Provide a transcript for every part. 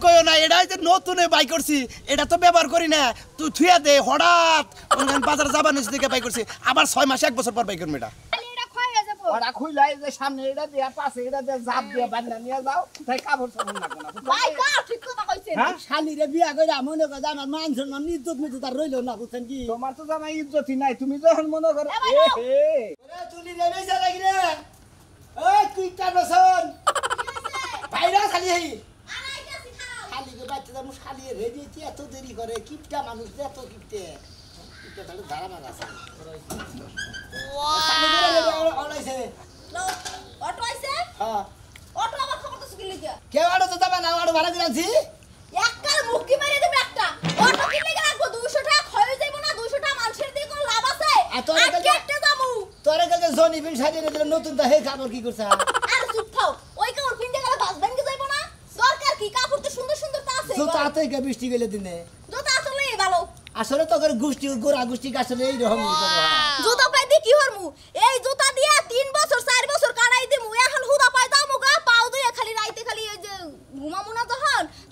কইও না এটা যে নতুনে বাই করছি এটা তো ব্যবহার করি না তুই থুয়া দে হঠাৎ বাজার যাবার নিচ থেকে বাই করছি আবার 6 মাস 1 বছর পর বাই করব এটা এটা ক্ষয় হয়ে যাবো ওরা খুইলাই যে সামনে এটা দিয়া পাশে এটা দিয়ে জাপ দিয়ে বান্ধা নিয়ে যাও তাই কাপড় সাবন লাগবে না ভাই গা ঠিক কথা কইছেন শালিরে বিয়া কইরা মনে কর আমার মান সম্মান ইজ্জত মিজত আর রইলো না বুঝছেন কি তোমার তো জামাই ইজ্জতই নাই তুমি যখন মনে করো ওরে তুলি রে বেজা লাগি রে ওই তুই কানছন বাইরা খালি হই আনাইতাছি খাও খালি কে বাচ্চা মু খালি রে দিতে এত দেরি করে কিপটা মানুষ এত কিপটে কিপটা তাহলে ধারা মারা আছে ওয়াও অলাইছে লো অটো আইছে হ্যাঁ অটো আবার খবর তো সুগিল গিয়া কে আড়ো তো যাবা না আড়ো ভাড়া দিলাছি এককাল মুক্কি মারি দেব একটা অটো কিনলে লাগবো 200 টাকা ক্ষয় হয়ে যাইবো না 200 টাকা মানুষের দিয়ে কোন লাভ আছে আর কেটে যাবো তোরে কাছে জনি বিন সাজিয়ে দিলে নতুন তা হে খাবার কি করছ আর চুপ থাও ওই কাপড় পিনতে গেলে বাস ভেঙে যাইবো না দরকার কি কাপড় তো সুন্দর সুন্দর তা আছে তো তাতে কে বৃষ্টি গেলে দিনে জুতা আসলে ভালো আসলে তো করে গোষ্ঠী গোরা গোষ্ঠী আসলে এই রকম জুতা পাই দি কি হরমু এই জুতা দিয়া 3 বছর 4 বছর কাটাই দিমু এখন হুদা পাই দামু গা পাও দুই খালি রাইতে খালি এই যে ঘুমামু না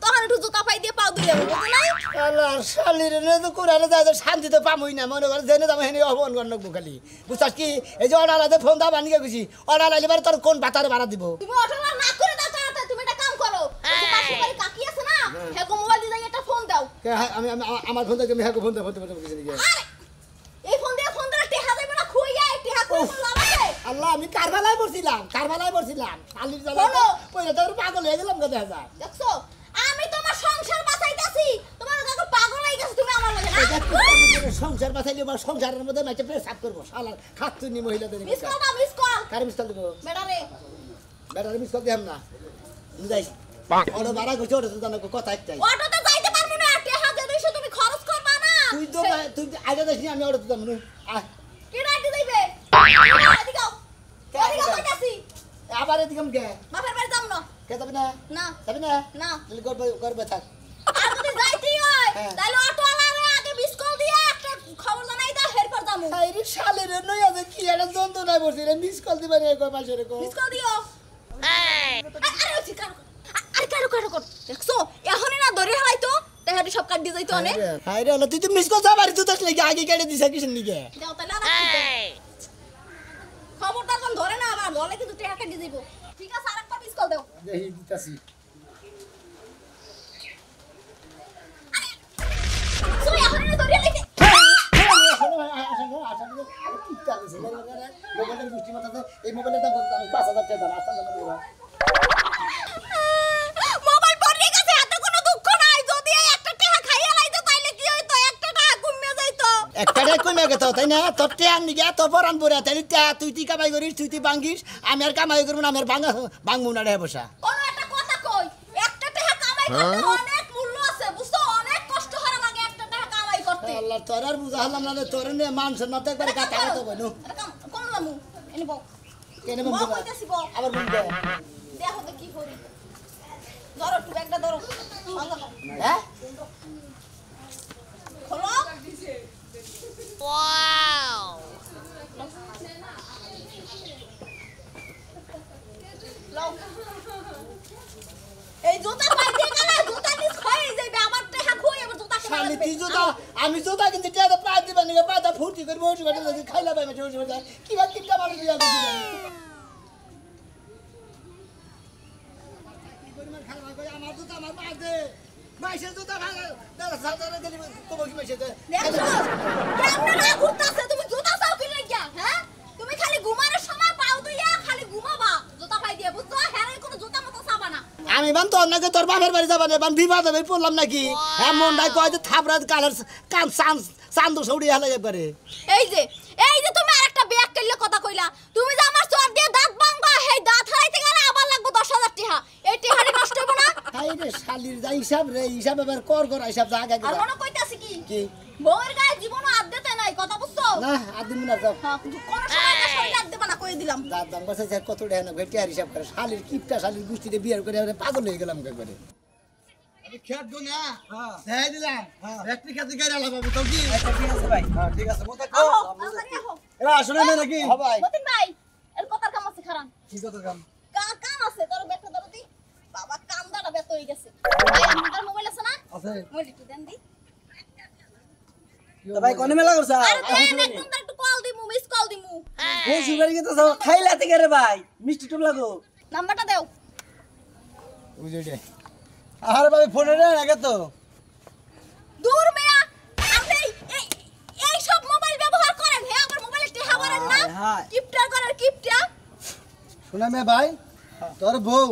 তখন একটু জুতা পাই দিয়ে পাও দুই বুঝছ নাই আল্লাহ শালিরে নে তো কোরালে যায় শান্তি তো পামই না মনে করে জেনে যাবে হেনে অপমান করন খালি বুঝছস কি এই যে অর্ডারতে ফোন দা বানিয়ে গেছি অর্ডার আইলে বারে তোর কোন বাতারে ভাড়া দিব তুমি অটোলা না করে দাও তাড়াতাড়ি তুমি একটা কাম করো পাশে বাড়ি কাকি আছে না হেগো মোবাইল দিয়ে যাই একটা ফোন দাও আমি আমার ফোন থেকে আমি হ্যাঁ ফোন কিছু নাকি আরে এই ফোন দিয়ে টেহা যাবে না খুইয়া টেহা করে লাভ আছে আল্লাহ আমি কারবালায় বসছিলাম শালির জ্বালা পয়লা তো পাগল হয়ে গেলাম কথা যা দেখছো আমি তোমার সংসার বাঁচাইতাছি তোমার কাকু পাগল হয়ে গেছে তুমি আমার লাগে না সংসার বাঁচাইলে বা সংসারের মধ্যে মাইতে পেশাব করবো শালার খাতুনি মহিলাদের মিস কল দাও মিস কল কারে মিস কল দেবো বেড়ারে বেটারে মিস কল দিলাম না যাই অটো ভাড়া করছি অটো তো জানো কথা একটাই অটোতে যাইতে পারবো না টেহা যে 200 তুমি খরচ করবা না তুই আগে যাসনি আমি অটো তো যাবো না কি রাইতে যাইবে এদিকে আও কইতাছি আবার এদিকে কে বাপের বাড়ি যাম না কে যাবে না না যাবে না না তাহলে করবে থাক আর যদি যাইতেই হয় তাহলে অটো আলারে আগে মিস কল দিয়া একটা খবর জানাই দাও এরপর যামু আইরে শালের নই আছে কি একটা যন্ত্রণা বসে রে মিস কল দিবা রে কই পাশে রে কো মিস কল দিও আরে ওছি কারো দেখছো এখনই না ধরে হালাইতো তেহারি সব কাট দিয়ে যাইতো অনেক হাই রে তুই তো মিস কল যাবার তুই তো লাগি আগে কেটে দিছ কিসের নিকে দাও তাহলে আর খবরদার কোন ধরে না আবার বলে কিন্তু টেহা কাট দিয়ে যাইবো ঠিক আছে আরেকটা মিস কল দাও দেই দিতাছি তুই এখনই না ধরে হালাইতে মোবাইলের গোষ্ঠী মাথাতে এই মোবাইলের দাম 5000 টাকা দাম আসলে মোবাইল পড়ে গেছে এত কোনো দুঃখ নাই যদি এই একটা টেহা খাইয়া লাইতো তাইলে কি হইতো একটা টাকা কমে যাইতো একটা রে কমে গেত তাই না তোর টেয়ার নিগে এত পরান পরে তাইলে তুই কামাই করিস তুই ভাঙ্গিস আমি আর কামাই করব না আমি আর ভাঙবো না রে বসা কোন একটা কথা কই একটা টেহা কামাই করতে অনেক মূল্য আছে বুঝছো অনেক কষ্ট করা লাগে একটা টেহা কামাই করতে আল্লাহ তোর আর বুঝা হলাম না তোর নিয়ে মানুষের মাথা একবারে কাটা কাটা বনু কোন লামু এনি বউ কেনে বউ বলবো কইতাছি বউ আবার বলবে দেখো তো কি করি ধরো একটু ব্যাগটা ধরো হ্যাঁ খোলো Wow! লও এই জুতা পাই দিয়ে গেলে জুতা নিস খয়ে যাবে আমার টেহা খুই আবার জুতা শালি তুই জুতা আমি জুতা কিন্তু টেয়াতে পা দিবা নিগে পাটা ফুটি করে বসে বসে যদি খাইলা পাই বসে বসে কি বা কিটা মানুষ দিয়া দিছি কি পরিমাণ খারাপ কই আমার জুতা আমার পা দে মাইসের জুতা ভাঙা দাদা সাদা গলি কবো কি মাইসে দেখছো কেমনে না ঘুরতাছে তুমি জুতা চাও কি লাগিয়া হ্যাঁ তুমি খালি ঘুমানোর সময় পাও দুইয়া খালি ঘুমাবা জুতা পাই দিয়ে বুঝছো হেরে কোনো জুতা মতো চাবা না আমি বান তোর নাকি তোর বাপের বাড়ি যাবা না বান বিবাদ হবে পড়লাম নাকি এমন নাই কয় যে থাবরাত কালার কান চান্দু সৌড়ি হালে একবারে এই যে তুমি আরেকটা ব্যাগ কইলে কথা কইলা তুমি যে আমার চোর দিয়ে দাঁত ভাঙবা সেই দাঁত হারাইতে গেলে আবার লাগবে 10000 টাকা এই টাকাটি নষ্ট হবে না হাই রে শালির যা হিসাব রে হিসাব এবার কর হিসাব যা আগে আর মনে কইতাছি কি কি বউয়ের গায়ে জীবনও হাত দিতে নাই কথা বুঝছো না আদিন না যাও হ্যাঁ কোন সময় না শরীর হাত দেবা না কই দিলাম দাঁত দাম বসে কত টাকা না ঘটিয়ার হিসাব করে শালির কিপটা শালির গুষ্টিতে বিয়ার করে পাগল হয়ে গেলাম একবারে আমি খেত গো না হ্যাঁ দেখাই দিলাম একটি খেতে গাড়ি আলাদা পাবো তো কি ঠিক আছে ভাই হ্যাঁ ঠিক আছে মোটা কো আহো তাড়াতাড়ি আহো এরা আসলে না নাকি হ্যাঁ ভাই মতিন ভাই এর কথার কাম আছে খারাপ কি কথা কাম কাম আছে তোর ব্যাগটা ধরো দি বাবা কামদাটা ব্যত হয়ে গেছে ভাই আমার মোবাইল আছে না আছে মোবাইল একটু দেন দি তো ভাই কোনে মেলা করছ আরে দেন একদম তো একটু কল দিমু মিস কল দিমু ও সুগারি কে তো খাইলাতে কে রে ভাই মিষ্টি টুক লাগো নাম্বারটা দাও বুঝে আরে ভাই ফোনে না আগে তো দূর মিয়া আপনি এই সব মোবাইল ব্যবহার করেন হে আমার মোবাইলে টেহা করেন না হায়। কিপটা করেন কিপটা শোনা মে ভাই তোর বউ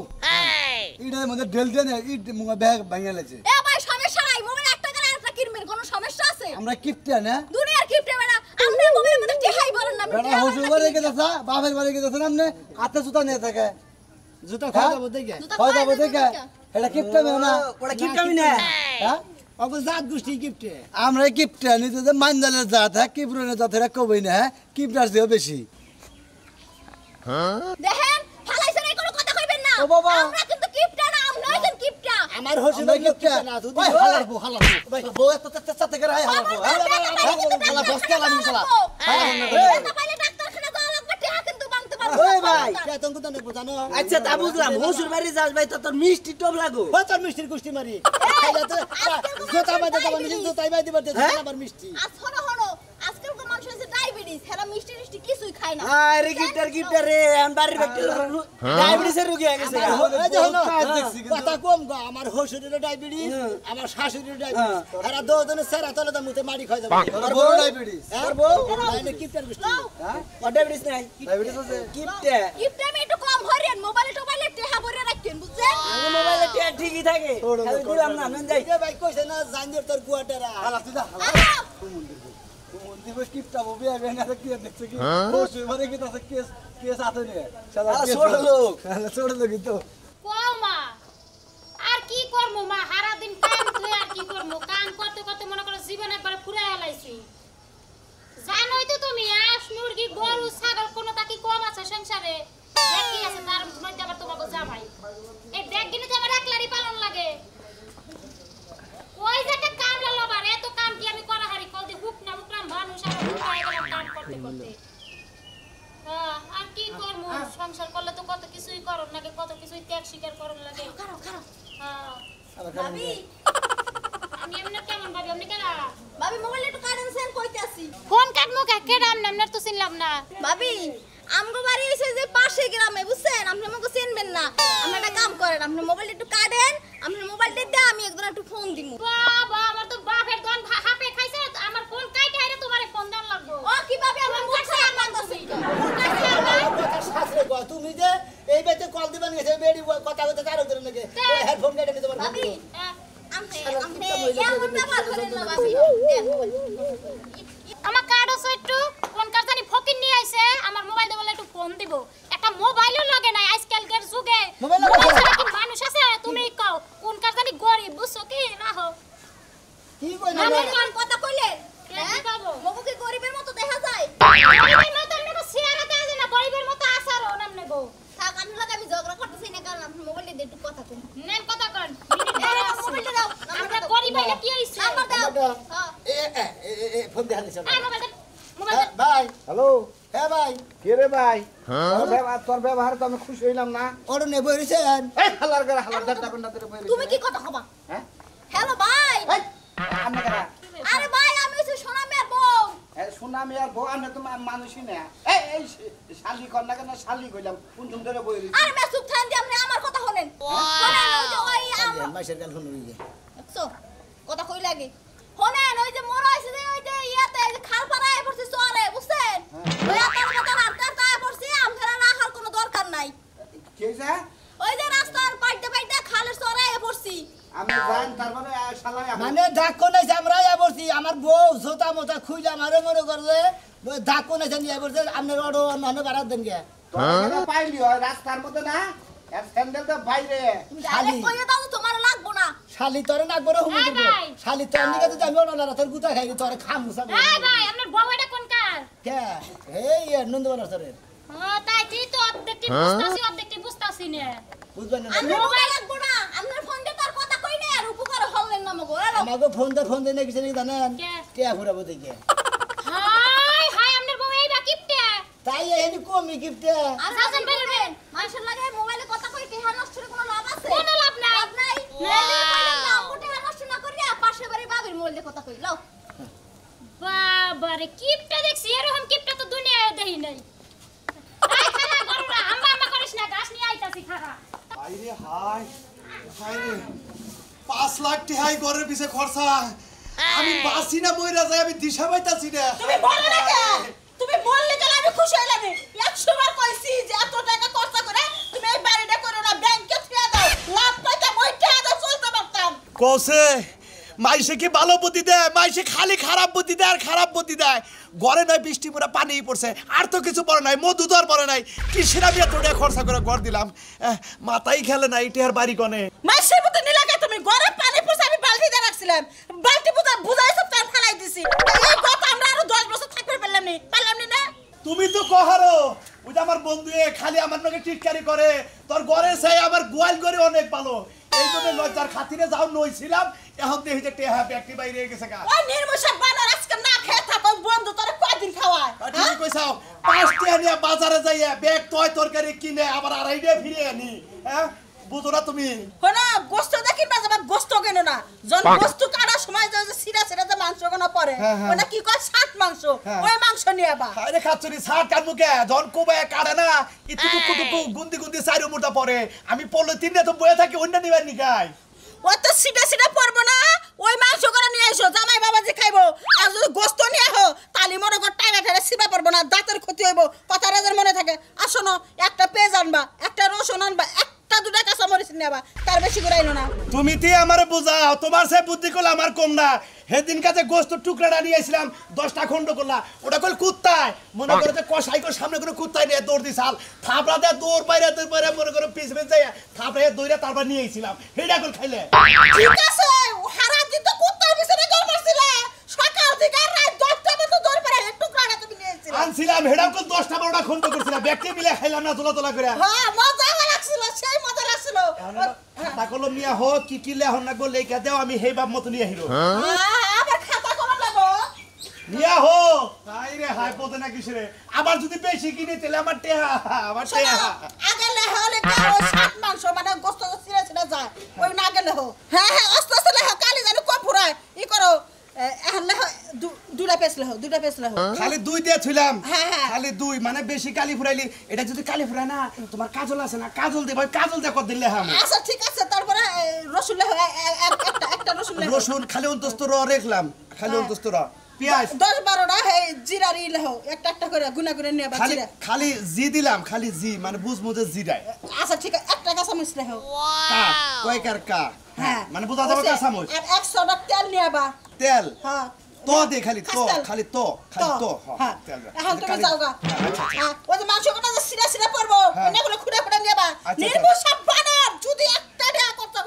ইটার মধ্যে ঢেল দিয়ে না ইট মুঙ্গা ব্যাগ ভাঙে লেছে এ ভাই সমস্যা নাই মোবাইল একটা করে আরেকটা কিনবেন কোনো সমস্যা আছে আমরা কিপটা না দুনিয়ার কিপটা বেটা আপনি মোবাইলের মধ্যে টেহাই বলেন না বেটা হসু করে রেখে দাসা বাপের বাড়ি রেখে দাসা আমনে হাতে জুতা নিয়ে থাকে জুতা খাওয়া যাবো দেখে খাওয়া যাবো দেখে এটা কিপটা না ওটা কিপটামি না হ্যাঁ অগো জাত গোষ্ঠী গিফটে আমরা কিপটা নিতে যে মানজালের জাত হ্যাঁ কিপরনের জাত এরা কবই না হ্যাঁ কিপটার চেয়েও বেশি দেখেন ফালাইছেন এই কোনো কথা কইবেন না ও বাবা। আমরা কিন্তু কিপটা না আমরা একজন কিপটা আমার হসে আমরা কিপটা না তুই ওই হালারবো ভাই বউ এত তেতে থেকে রাই হালারবো হালা বসতে লাগি শালা টাকা পাইলে ডাক্তারখানা যাওয়া লাগবে টাকা কিন্তু বাঁধতে পারবো ওই ভাই কেতন কত নেব জানো আচ্ছা তা বুঝলাম হসুর বাড়ি যাস ভাই তো তোর মিষ্টি টক লাগো ও তোর মিষ্টির গোষ্ঠী মারি খাইলা তো জোতা বাই দিতে বানি জোতাই বাই দিবার দে আমার মিষ্টি আজ হলো হলো আজকাল তো মানুষ আছে ডায়াবেটিস হেরা মিষ্টি মিষ্টি কিছুই খায় না আরে গিফটার রে আন বাড়ির ব্যক্তি ডায়াবেটিসের রোগী হয়ে গেছে এই যে হলো দেখছি কিন্তু। কথা কম গো আমার হসুরের ডায়াবেটিস আমার শাশুড়ির ডায়াবেটিস এরা দুজনে সেরা তলে দা মুতে মারি খাই যাবে তোর বউ ডায়াবেটিস আর বউ লাইনে কিপটার গোষ্ঠী ও ডায়াবেটিস নাই ডায়াবেটিস আছে কিপটা গিফট আমি একটু কম ভরেন মোবাইলে টেহা ভরে রাখেন বুঝছেন আমার মোবাইলে টিয়া ঠিকই থাকে খালি দিলাম না নেন যাই এই ভাই কইছে না জানজের তোর কুয়াটারা হালা তুই যা হালা আহ! মন্দির বস কিপটা বউ বিয়া বেনা কি দেখছ কি বসে মানে কি তাছে কেস কেস আতে নে শালা আলা ছোট লোক শালা ছোট লোক তো কও মা আর কি করবো মা সারা দিন কাম ধুয়ে আর কি করবো কাম করতে করতে মনে করো জীবন একবার ফুরাই আলাইছি জানোই তো তুমি হাঁস মুরগি গরু ছাগল কোনোটা কি কম আছে সংসারে দেখি আছে তার মধ্যে আবার তোমাকে জামাই এই দেখগিনি তো আমার একলারই পালন লাগে ওই যে একটা কামলা লবার এত কাম কি আমি করা হারি কল দি হুকনা হুকনাম মানুষ আর হুকায় গেলাম কাম করতে করতে আর কি করবো সংসার করলে তো কত কিছুই করন লাগে কত কিছুই ত্যাগ স্বীকার করন লাগে খারাপ খারাপ হ্যাঁ ভাবি আমি এমনি কেমন ভাবি আপনি কেন ভাবি মোবাইলে একটু কারেন্ট সেন্ড কইতে আসি ফোন কাটমো কে রাম নাম তো চিনলাম না ভাবি আমগো বাড়ি এসে যে পাশে গ্রামে বুঝছেন আপনি আমাকে চিনবেন না আপনি একটা কাম করেন আপনি মোবাইলটা একটু কাটেন আপনি মোবাইলটা দিয়ে আমি একজন একটু ফোন দিমু বাবা আমার তো বাপের দন হাপে খাইছে আমার ফোন কাইতে আইরে তোমারে ফোন দান লাগবো ও কিভাবে আমার মুখ খাই আমার কাছে শাস্ত্রে কয় তুমি যে এই বেতে কল দিবেন গেছে বেডি কথা কইতে চারো ধরে নাকি ওই হেডফোন কেটে নিতে পারবো ভাবি হ্যাঁ। আপনি এমন ব্যবহার করেন না ভাবি দেন মোবাইল আমার কার্ড আছে একটু কোন কার জানি ফকির নিয়ে আইছে আমার মোবাইল দিয়ে বলে একটু ফোন দিব একটা মোবাইলও লাগে নাই আজকালকার যুগে মোবাইল লাগে? ছাড়া কি মানুষ আছে তুমি কও কোন কার জানি গরিব বুঝছো কি রাহো কি কই না আমার কান কথা কইলেন কি হ্যাঁ পাবো? মগু কি গরিবের মতো দেখা যায় গরিবের মতো আমনে চেহারাতে আছে না গরিবের মতো আসারও নামনে গো থাক আমি লাগে আমি ঝগড়া করতেছি না কারণ আপনি মোবাইলটা দিয়ে একটু কথা কই নেন কথা কন মোবাইলটা দাও আমরা গরিব হইলে কি হইছে নাম্বার দাও হ্যাঁ এ ফোন দিয়ে হালিছ মোবাইল ভাই হ্যালো হ্যাঁ ভাই কে রে ভাই তোর ব্যবহারে তো আমি খুশি হইলাম না ওর নে বইছেন এই হালার করে হালার দাঁড় ডাবেন না তোর বই তুমি কি কথা কবা হ্যাঁ হ্যালো ভাই এই আমনে করা আরে ভাই আমি হচ্ছে সোনা মেয়ের বউ এই সুনামি আর বউ আমনে তো মানুষই না এই শালি কর না কেন শালি কইলাম কোন কোন ধরে বই রইছি আরে মেসুক থান দি আপনি আমার কথা শুনেন শুনেন ওই যে ওই মাইশের গাল শুনুন এই যে দেখছো কথা কই লাগে শুনেন ওই যে মোর হইছে যে ওই যে ইয়াতে এই যে খাল পাড়ায় পড়ছে চলে বুঝছেন ওই আতার কথা রাস্তার তায় পড়ছে আমফেরা রাখার কোনো দরকার নাই কি হইছে ওই যে রাস্তার পাইতে পাইতে খালের চড়ায় পড়ছি আমি জান তারপরে শালাই মানে ডাক কোনে আমরা বলছি আমার বউ জোতা মোতা খুইলা মারে মনে করবে ডাক কোনে নিয়ে বলছে আপনার অটো অন্য বাড়ার দেন গে তোর পাইলি হয় রাস্তার মধ্যে না এর স্যান্ডেল তো বাইরে ডাইরেক্ট কইয়া দাও তোমার লাগবো না শালি তোরে নাক বড় হুমুন দিব ভাই। শালি তোর নিকে যদি আমি অন্য তোর গুতা খাই তোরে খাম মুসা এই ভাই আপনার বউ এটা কোন কার কে এই নন্দবনার তোরে ও তাই তুই তো অর্ধেকটি বুঝতাছি না বুঝবেন না আমার মোবাইল লাগবো না আপনার ফোন দিয়ে তার কথা কই না আর উপকার হলেন না মগো হ্যালো আমাকে ফোন দিয়ে কিছু নেই জানেন কে? কে ফুরাবো দেখে হাই হাই আপনার বউ এই বাকিপটা তাই এনি কমি গিফটে আচ্ছা বেরবেন মানুষের লাগে মোবাইলে কথা কই কি হ্যাঁ নষ্ট করে কোনো লাভ আছে কোনো লাভ নাই। লাভ নাই নাইলে কইলাম না মোটে নষ্ট না করিয়া পাশে বাড়ি বাবির মোলে কথা কই লও বাবারে কিপটা দেখছি এরকম কিপটা তো দুনিয়ায় দেই নাই আই খালা গরুরা হাম্বা করিস না গাছ নিয়ে আইতাছি খারা আইরে হাই হাইরে 5 লাখ টাকাই ঘরের পিছে খরচা আমি বাসি না মইরা যাই আমি দিশা পাইতাছি না তুমি বলো না কে তুমি বললে কেন আমি খুশি হইলাম 100 বার কইছি যে এত টাকা খরচ করে তুমি এই বাড়িটা করো না ব্যাংকে থিয়া দাও লাভ পাইতে বইটা দাও চলতে পারতাম কোসে মাইসে কি ভালো বুদ্ধি দেয় মাইসে খালি খারাপ বুদ্ধি দেয় আর খারাপ বুদ্ধি দেয় ঘরে নয় বৃষ্টি পুরা পানি পড়ছে আর তো কিছু পড়ে নাই মধু তো আর পড়ে নাই কি সেরা বিয়া তোড়ে খরচা করে ঘর দিলাম মাথাই খেলে না ইটে আর বাড়ি কনে মাসের মতো নিলাকে তুমি ঘরে পানি পড়ছে আমি বালতি দিয়ে রাখছিলাম বালতি বুঝাই সব তার ফেলাই দিছি এই কথা আমরা আরো 10 বছর থাকতে পারলাম না তুমি তো কহারো ওই যে আমার বন্ধু খালি আমার নাকি টিটকারি করে তোর ঘরে চাই আমার গোয়াল করে অনেক ভালো এই জন্য লজ্জার খাতিরে যাও নইছিলাম এখন দেখি যে টেহা ব্যাগটি বাইরে গেছে গা ওই নির্মশা বানর আজকে না খেয়ে থাকো বন্ধু তোরে কয়দিন খাওয়ায় ঠিক কইছাও 5 টাকা নিয়ে বাজারে যাইয়া ব্যাগ তয় তরকারি কিনে আবার আড়াই দিয়ে ফিরে আনি হ্যাঁ বুঝো না তুমি হনা গোস্ত দেখি না যাবা গোস্ত কেন না জন গোস্ত কাটার সময় যে সিরা সিরা যে মাংস কোনা পড়ে ওটা কি কয় সাত মাংস ওই মাংস নিয়ে বা আরে খাচ্ছনি সাত কার মুখে জন কোবায় কাটে না ইতুকু গুন্দি গুন্দি চাইর মুটা পড়ে আমি পড়লে তিনটা তো বয়ে থাকি অন্য নিবার নিগাই ও তো সিটা সিটা পড়বো না ওই মাংস করে নিয়ে এসো জামাই বাবাজি খাইবো আর যদি গোস্ত নিয়ে আহো তালি মনে কর টাইমে ফেলে সিবা পড়বো না দাঁতের ক্ষতি হইব কথা রাজার মনে থাকে আসো না একটা পেঁয়াজ আনবা একটা রসুন আনবা একটা দুটা কাঁচা মরিচ নেবা তার বেশি করে আইনো না তুমি তি আমারে বুঝাও তোমার সে বুদ্ধি করলে আমার কম না সেদিন কাছে গোস্ত টুকরাটা নিয়ে আসলাম 10টা খন্ড করলা ওটা কল কুত্তায় মনে করে যে কষাই করে সামনে করে কুত্তায় নিয়ে দৌড় দিছাল থাপড়া দিয়ে দৌড় বাইরে মনে করে পিছ পিছ যাই থাপড়া দৌড়ে তারপর নিয়ে আইছিলাম সেটা করে খাইলে ঠিক আছে হারা দিন তো কুত্তার পিছনে দৌড় মারছিলে সকাল থেকে আর রাত 10টা পর্যন্ত দৌড় পারে টুকরাটা তুমি নিয়ে আইছিলে আনছিলাম হেডাও কল 10টা 12টা খন্ড করছিলাম ব্যক্তি মিলে খাইলাম না তোলা করে হ্যাঁ মজা লাগছিল সেই মজা লাগছিল খাতা কলম নিয়ে হোক কি লেহন না গো লেখা দেও আমি সেই বাপ মতো নিয়ে আহিরো আবার খাতা কলম লাগো নিয়া হো হাই রে হাই পদে না কিসরে আবার যদি বেশি কিনে তেলে আমার টেহা আগে লেহলে কারো সাত মাংস মানে গোস্ত সিরা সিরা যায় ওই না গেলে হো হ্যাঁ আস্তে আস্তে লেহ কালি জানো কম ফুরায় ই করো এখন লেহ দুটা পেছ লেহ খালি দুই দিয়ে থইলাম হ্যাঁ। খালি দুই মানে বেশি কালি ফুরাইলি এটা যদি কালি ফুরায় না তোমার কাজল আছে না কাজল দে ভাই কাজল দে কত দিলে হাম আচ্ছা ঠিক আছে তারপরে রসুন লেহ একটা রসুন লেহ রসুন খালি অন্তস্ত র রাখলাম খালি অন্তস্ত র পেঁয়াজ 10-12টা হে জিরা রি লেহ একটা করে গুনা করে নিয়ে খালি বাছিরা খালি জি দিলাম খালি জি মানে বুঝমু যে জিরাই আচ্ছা ঠিক আছে একটা কাঁচা মরিচ লেহ কা কয়কার কা হ্যাঁ মানে বুঝা যাবে কাঁচা মরিচ আর 100 টাকা তেল নিয়ে বা তেল হ্যাঁ তো দে খালি তো হ্যাঁ তেল এখন তুমি যাও গা হ্যাঁ ওই যে মাংস কোটা যে সিরা সিরা পড়বো হ্যাঁ। অনেকগুলো খুঁড়ে নেবা আচ্ছা। নির্মূষা বানর যদি একটা দেয়া করতে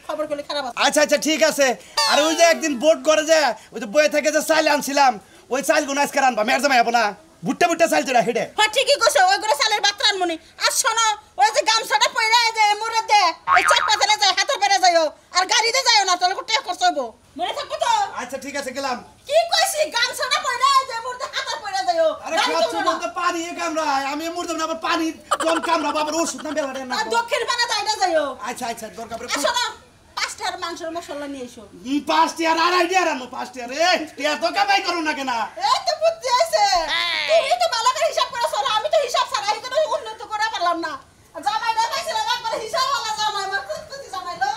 খবর করলে খারাপ আছে আচ্ছা ঠিক আছে আর ওই যে একদিন বোট করে যে ওই যে বয়ে থেকে যে চাল আনছিলাম ওই চাল গুনা আজকে রানবা মেয়ের জামাই হবো না ভুট্টা চাল তোরা হেডে হ্যাঁ ঠিকই কইছো ওইগুলো চালের বাত্রা আনমনি আর শোনো ওই যে গামছাটা পয়রা যে মুরে দে ওই চাপটা ফেলে যায় হাতে পেরে যাইও আর গাড়িতে যাইও না তাহলে কোটে করছবো মনে থাকবো তো আচ্ছা ঠিক আছে গেলাম কি কইছি গামছাটা পয়রা যে মুরে হাতে পয়রা যাইও আরে খাচ্ছি বলতে পানি কামড়ায় আমি মুরদাম না আবার পানি কম কামড়া বাবার ওষুধ না বেলারে না আর দক্ষিণ পানা যাইটা যাইও আচ্ছা দরকার পড়ে আর শোনো 5টার মাংসের মশলা নিয়ে এসো 5 টিয়ার আড়াই টিয়ার আনো 5 টিয়ার রে টিয়া তো কামাই করো না কেন এই তো বুদ্ধি আছে তুমি তো ভালো করে হিসাব করে চলো আমি তো হিসাব ছাড়া এই কোনো উন্নত করে পারলাম না জামাই না পাইছিলাম একবার হিসাব वाला জামাই আমার কুত্তি জামাই লো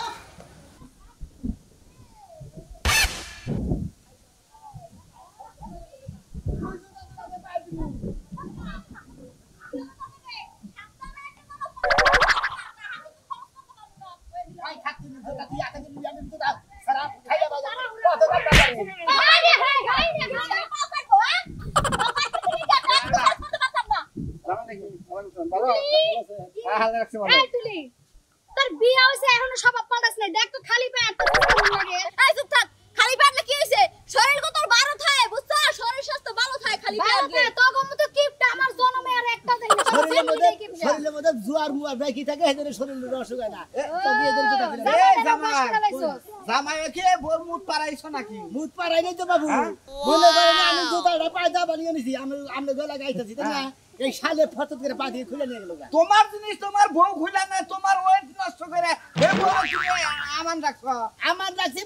তোর বিয়ে হইছে এখনো স্বভাব পাল্টাছ নাই দেখ তো খালি পেট লাগে এই চুপ থাক খালি পেটলে কি হইছে শরীর কত ভালো থাকে বুঝছো শরীর স্বাস্থ্য ভালো থাকে খালি পেটলে তো গম তো কিপটা আমার জন্মে আর একটা দেই না শরীরের মধ্যে জুয়ার মুয়ার ব্যাকি থাকে এদের শরীরের রস হয় না তো বিয়ে দেন কথা জামাই কি বোর মুত পারাইছো নাকি মুত পারাই নাই তো বাবু বলে বলে আমি জুতাটা পায়দা বানিয়ে নিছি আমি গলা গাইতেছি তাই না এই শালে ফটো করে পা দিয়ে খুলে নিয়ে গেল তোমার জিনিস তোমার বউ খুলা না তোমার ওয়েট নষ্ট করে হে বউ তুমি আমান রাখছো আমার রাখছি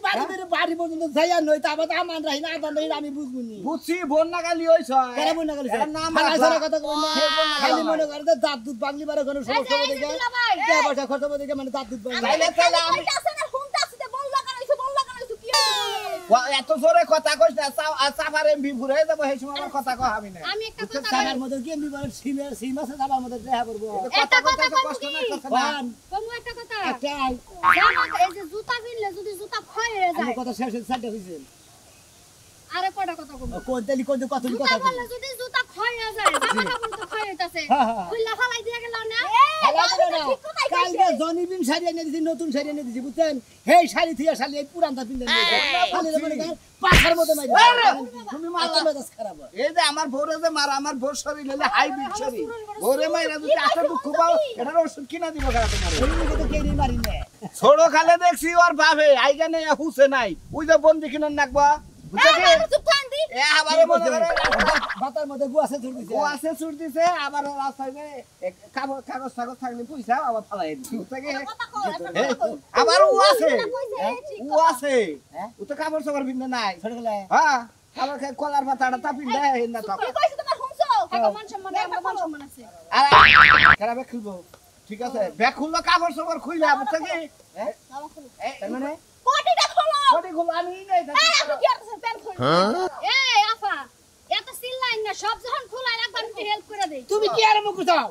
বাড়ি পর্যন্ত যাইয়া নই তা আবার আমার রাখি না আবার নই আমি বুঝবুনি বুঝছি বোন না গালি হইছ কেন মনে করিস এর নাম হালা কথা কই না হে বোন না খালি গালি মনে করে দাঁত দুধ বাংলি বারে কোনো সমস্যা হবে দেখে কে পয়সা খরচ হবে দেখে মানে দাঁত দুধ বাংলি তাইলে আমি আছে না ফোনটা আছে বললা কানাইছো কি এত জোরে কথা কইছ না সাফার এমবি ঘুরে যাব এই সময় আমার কথা কই আমি না আমি একটা কথা সাবার মধ্যে কি এমনি বলে সিম আছে সাবার মধ্যে দেখা করব কথা কথা কষ্ট না কথা না কোন একটা কথা একটা জানো এই যে জুতা কিনলে যদি জুতা ক্ষয় হয়ে আমি যায় কথা শেষ সাইডে হইছে আরে কটা কথা কম কোন তেলি কোন কথা জুতা বললে যদি জুতা ক্ষয় হয়ে যায় জামা কাপড় তো ক্ষয় হইতাছে হ্যাঁ, হ্যাঁ। খুললা ফালাই দিয়া গেল না কালকে জনিবিন শাড়ি এনে দিছি নতুন শাড়ি এনে দিছি বুঝছেন হেই শাড়ি থিয়া শাড়ি এই পুরানটা পিনতে নিয়ে শাড়ি মনে করেন পাখার মতো মাইরা তুমি মাথা মেজাজ খারাপ হয় এই যে আমার বউরে যে মারা আমার বউর শরীর হলে হাইব্রিড শরীর বউরে মাইরা যদি আটা দুঃখ পাও এটার ওষুধ কিনা দিব কেন তোমার ওই তো কেনি মারি না ছোট খালে দেখছি ওর বাপে আইগানে হুসে নাই ওই যে বন্দি কিনন নাকবা বুঝছে কি চুপ থান দি এ আবারে মনে করে বাতার মধ্যে গুয়াছে ধরে দিছে ও আছে ছুট দিছে আবার রাস্তায় যে কাগজ থাকলে পয়সা আবার ফালাই দিছে বুঝছে কি কথা কও এ, আবার ও আছে ঠিক ও আছে হ্যাঁ? ও তো কাপড় সাপড় পিনতে নাই ছোট গেলে হ্যাঁ আবার কলার পাতাটা তাপিন দেয় না তো কি কইছ তোমার হুমছো কাকা মান সম্মান আমার মান সম্মান আছে আর খারাপ ব্যাগ খুলবো ঠিক আছে ব্যাগ খুললো কাপড় সাপড় খুইলা বুঝছে কি জামা খুলো তার মানে কোটিটা খোলো কোটি খুল আমি নাই এই আপনি কি করছেন প্যান্ট খুলে এই আফা এত সিল্লাইন না সব যখন খোলাই রাখবা আমি হেল্প করে দেই তুমি কি আর মুখ চাও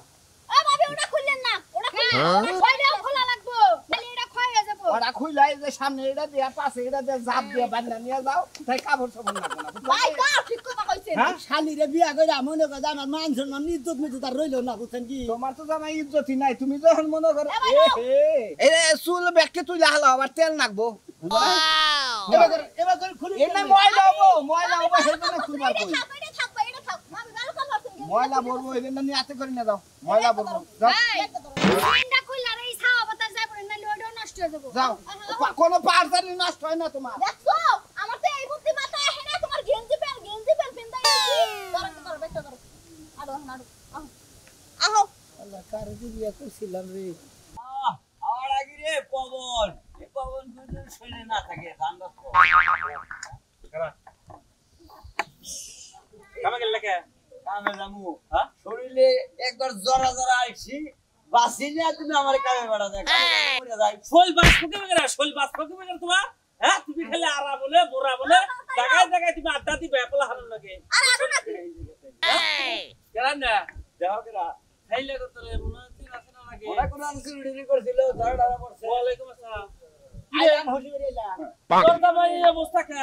এ ভাবি ওটা খুললেন না ওটা খুললেন খোলা লাগবো খালি এটা ক্ষয় হয়ে যাবো ওরা খুইলা এই যে সামনে এটা দিয়া পাশে এটা দিয়ে জাপ দিয়ে বান্ধা নিয়ে যাও তাই কাপড় সাপড় লাগবে না ভাই কা ঠিক কথা কইছেন হ্যাঁ শালিরে বিয়া কইরা মনে করে আমার মান সম্মান ইজ্জত মিজত তার রইলো না বুঝছেন কি তোমার তো জামাই ইজ্জতই নাই তুমি যখন মনে করো এ ভাই, এ চুল ব্যাগকে তুই লাহালো আবার তেল নাকবো এবার করে খুলি এনে ময়লা হবো সেজন্য তুলবার কই এটা থাকবে আমি ভালো কথা বলছেন ময়লা বলবো এদিন নিয়ে হাতে করে নিয়ে যাও ময়লা বলবো যাও এটা খুললা রে ছাওয়া বাতাস যায় পড়ে না লোডও নষ্ট হয়ে যাবো যাও কোনো পার্সালি নষ্ট হয় না তোমার দেখছো আমার তো এই বুদ্ধি মাথায় আসে না তোমার গেঞ্জি প্যান্ট পিন্দাই ধরো বেটা ধরো আড়ো আহো আল্লাহ কারে বিয়া করছিলাম রে আর আগে রে পবন এই পবন যদি শুনে না থাকে ধান গাছ কামে গেল কে কামে জামু হ্যাঁ শরীরে একবার জরা জরা আইছি বাসিলে তুমি আমার কামে বাড়া দেখ করে যাই শোল বাস ফুকে মেগরা শোল বাস ফুকে মেগরা তোমার হ্যাঁ তুমি খালি আরা বলে বোরা বলে জায়গায় জায়গায় তুমি আড্ডা দিবে একলা হারান লাগে আরে আড়ো না কেন না দেহ কেরা খাইলে কত রে মনে হচ্ছে না না লাগে ওরা কোন আনসুরি করেছিল ধরা ধরা পড়ছে ওয়ালাইকুম আসসালাম আইলাম হসি করে এলাম তোর দামাই এই অবস্থা কা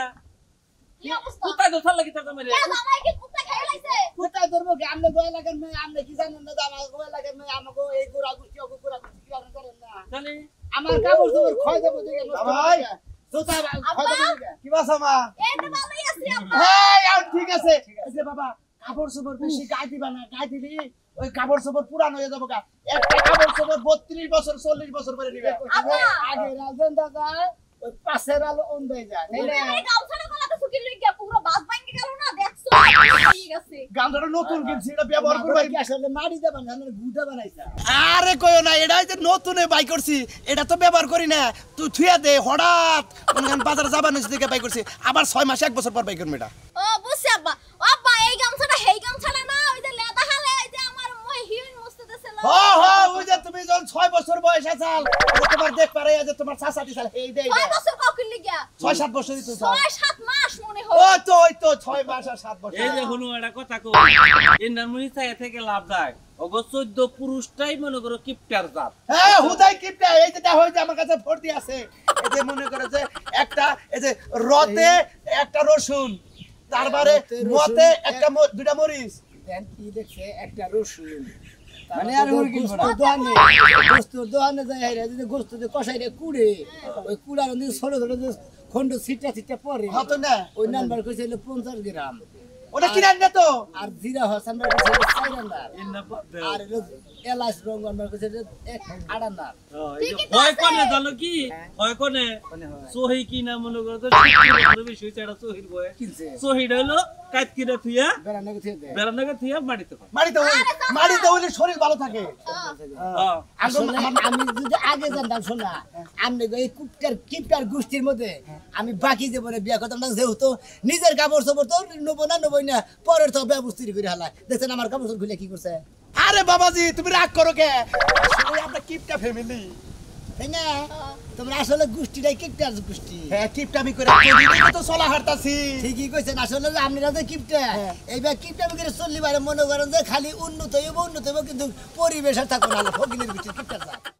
কি অবস্থা কোথায় দোছাল লাগি তোর দামাই রে এ জামাই কি কুত্তা খেয়ে লাইছে কোথায় ধরবো কি আমনে গোয়া লাগেন না আমনে কি জানেন না আমার গোয়া লাগেন না আমাকে এই গোড়া গুষ্টি ওকে গোড়া গুষ্টি কি আপনি করেন না তাহলে আমার কাপড় চোপড় ক্ষয় দেবো দেখে ভাই। জোতা ক্ষয় দেবো দেখে কি বাসা মা এই তো ভালোই আছি আব্বা এই আর ঠিক আছে এই যে বাবা কাপড় চোপড় বেশি গায়ে দিবা না গায়ে দিলি ওই কাপড় চোপড় পুরান হয়ে যাবো গা একটা কাপড় চোপড় 32 বছর 40 বছর করে নিবে আগে রাজন দাদা ওই পাশের আলো অন্ধ হয়ে যায় তাইলে এই গাউছাটা গলা তো শুকিয়ে লইগা পুরো বাস ভাঙে গেল না দেখছো ঠিক আছে গামছাটা নতুন কিনছি এটা ব্যবহার করবা কি আসলে মারি দেবেন না গুটা বানাইছা আরে কইও না এটা যে নতুনে বাই করছি এটা তো ব্যবহার করি না তুই থুয়া দে হঠাৎ কোনখান বাজার যাবা নিছ দিকে বাই করছি আবার 6 মাস 1 বছর পর বাই করব এটা ও বুঝছি আব্বা আব্বা এই গামছাটা হেই গামছাটা না ওই যে লেদা হালে এই যে আমার মই হিরোইন মস্ত দেছিল ওই যে তুমি যখন 6 বছর বয়স আছাল তোমার দেখ পারে যে তোমার চাচাটি চাল এই দেই 6 বছর কাউকে লিগা 6-7 বছরই তো 6-7 মাস মনে হয় ওই তো 6 মাস আর 7 বছর এই যে হলো একটা কথা কই ইন্নার মুনি চাই থেকে লাভ নাই ওগো 14 পুরুষটাই মনে করো কিপটার জাত হ্যাঁ হুদাই কিপটা এই যে দেখো যে আমার কাছে ভর্তি আছে এই যে মনে করে যে একটা এই যে রতে একটা রসুন তারপরে মতে একটা দুইটা মরিচ দেন কি দেখছে একটা রসুন মানে আর মুরগি গোস্ত দোকানে যায় হাইরা যদি গোস্ত দিয়ে কষাইরে কুড়ে ওই কুড়ার মধ্যে ছোট ছোট যে খন্ড ছিটা পরে হতো না ওই নাম্বার কইছে 50 গ্রাম ওটা কিনে আনবে তো আর জিরা হাসান বার কইছে 4 আন্দার ইন্না আর এলাচ রং বার কইছে 8 আন্দার এই যে ভয় কোনে জানো কি ভয় কোনে সহি কি না মনে করো তো 60 বছর বেশি হইছে এটা সহির বয় কিনছে সহিটা হলো কাট কিরে থুইয়া বেড়ানোকে থুয়ে দে। বেরানাকে থুইয়া মাটিতে কর মাটিতে হইলে শরীর ভালো থাকে হ্যাঁ আসলে আমি যদি আগে জানতাম শোনা আমি এই কিপটার গোষ্ঠীর মধ্যে আমি বাকি জীবনে বিয়া করতাম না, যেহেতু নিজের কাপড় চোপড় তো নবই না পরের তো ব্যবস্থা করে হালা দেখছেন আমার কাপড় চোপড় খুলে কি করছে, আরে বাবাজি তুমি রাগ করো কে আসলে আমরা কিপটা ফ্যামিলি তাই না? তোমরা আসলে গোষ্ঠীটাই কিপটার গোষ্ঠী। হ্যাঁ কিপটামি করে তো চলা হারতাছি ঠিকই কইছেন, আসলে আপনারা যে কিপটা এইবার কিপটামি করে চললি বাইরে মনে করেন যে খালি উন্নত হইব কিন্তু পরিবেশ আর থাকো না, ফকিনের ভিতরে কিপটা